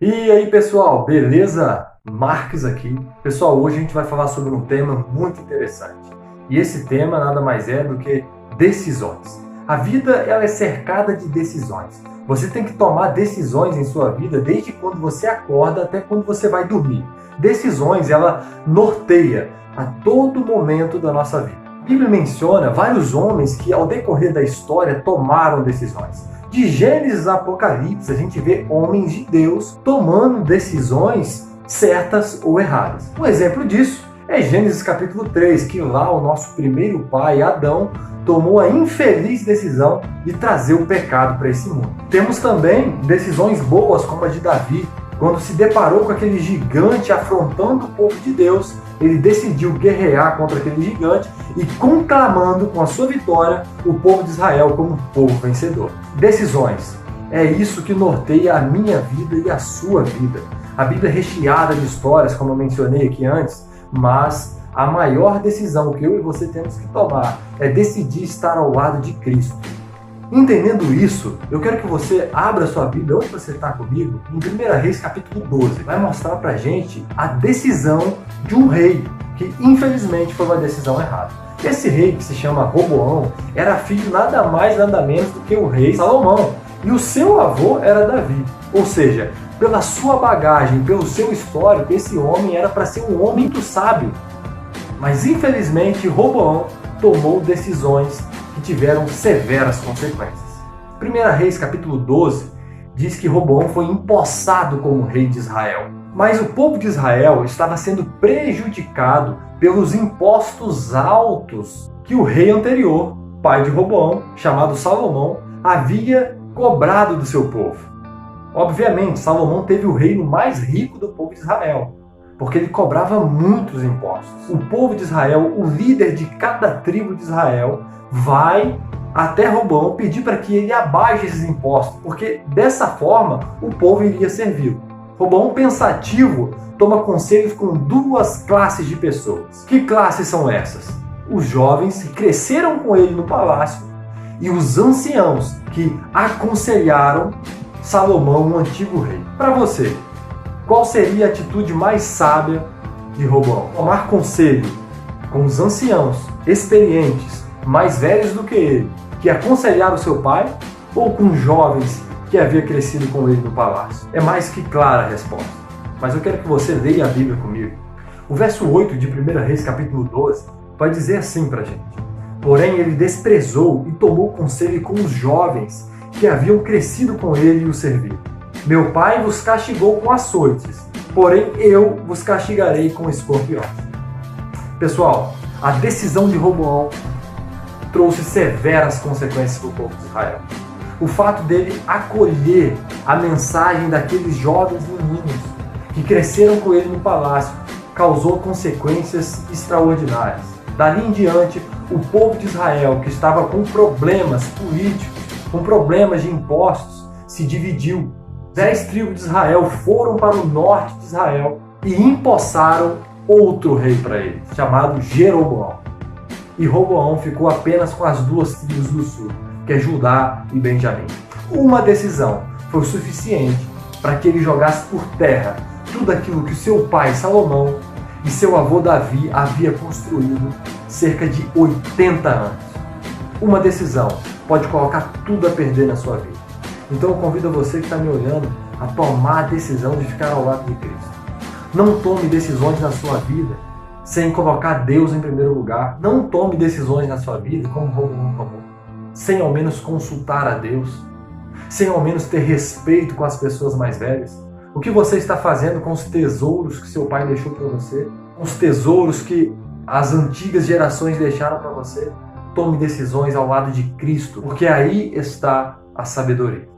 E aí pessoal, beleza? Marques aqui. Pessoal, hoje a gente vai falar sobre um tema muito interessante. E esse tema nada mais é do que decisões. A vida ela é cercada de decisões. Você tem que tomar decisões em sua vida desde quando você acorda até quando você vai dormir. Decisões, ela norteia a todo momento da nossa vida. A Bíblia menciona vários homens que ao decorrer da história tomaram decisões. De Gênesis a Apocalipse, a gente vê homens de Deus tomando decisões certas ou erradas. Um exemplo disso é Gênesis capítulo 3, que lá o nosso primeiro pai, Adão, tomou a infeliz decisão de trazer o pecado para esse mundo. Temos também decisões boas, como a de Davi, quando se deparou com aquele gigante afrontando o povo de Deus, ele decidiu guerrear contra aquele gigante e conclamando com a sua vitória o povo de Israel como povo vencedor. Decisões. É isso que norteia a minha vida e a sua vida. A Bíblia é recheada de histórias, como eu mencionei aqui antes, mas a maior decisão que eu e você temos que tomar é decidir estar ao lado de Cristo. Entendendo isso, eu quero que você abra sua Bíblia, onde você está comigo, em 1 Reis capítulo 12. Vai mostrar pra gente a decisão de um rei, que infelizmente foi uma decisão errada. Esse rei, que se chama Roboão, era filho nada mais nada menos do que o rei Salomão. E o seu avô era Davi. Ou seja, pela sua bagagem, pelo seu histórico, esse homem era para ser um homem muito sábio. Mas infelizmente Roboão tomou decisões que tiveram severas consequências. 1 Reis capítulo 12 diz que Roboão foi empossado como rei de Israel. Mas o povo de Israel estava sendo prejudicado pelos impostos altos que o rei anterior, pai de Roboão, chamado Salomão, havia cobrado do seu povo. Obviamente, Salomão teve o reino mais rico do povo de Israel, porque ele cobrava muitos impostos. O povo de Israel, o líder de cada tribo de Israel, vai até Roboão pedir para que ele abaixe esses impostos, porque dessa forma o povo iria servi-lo. Roboão, pensativo, toma conselhos com duas classes de pessoas. Que classes são essas? Os jovens que cresceram com ele no palácio e os anciãos que aconselharam Salomão, o antigo rei. Para você, qual seria a atitude mais sábia de Roboão? Tomar conselho com os anciãos experientes, mais velhos do que ele, que aconselharam seu pai, ou com jovens que havia crescido com ele no palácio? É mais que clara a resposta. Mas eu quero que você leia a Bíblia comigo. O verso 8 de 1 Reis capítulo 12 vai dizer assim para a gente: porém ele desprezou e tomou conselho com os jovens que haviam crescido com ele e o serviram. Meu pai vos castigou com açoites, porém eu vos castigarei com escorpiões. Pessoal, a decisão de Roboão trouxe severas consequências para o povo de Israel. O fato dele acolher a mensagem daqueles jovens meninos que cresceram com ele no palácio causou consequências extraordinárias. Dali em diante, o povo de Israel, que estava com problemas políticos, com problemas de impostos, se dividiu. 10 tribos de Israel foram para o norte de Israel e empossaram outro rei para eles, chamado Jeroboão. E Roboão ficou apenas com as duas tribos do sul, que é Judá e Benjamim. Uma decisão foi o suficiente para que ele jogasse por terra tudo aquilo que seu pai Salomão e seu avô Davi havia construído cerca de 80 anos. Uma decisão pode colocar tudo a perder na sua vida. Então eu convido você que está me olhando a tomar a decisão de ficar ao lado de Cristo. Não tome decisões na sua vida sem colocar Deus em primeiro lugar. Não tome decisões na sua vida como Roboão tomou, sem ao menos consultar a Deus, sem ao menos ter respeito com as pessoas mais velhas. O que você está fazendo com os tesouros que seu pai deixou para você? Com os tesouros que as antigas gerações deixaram para você? Tome decisões ao lado de Cristo, porque aí está a sabedoria.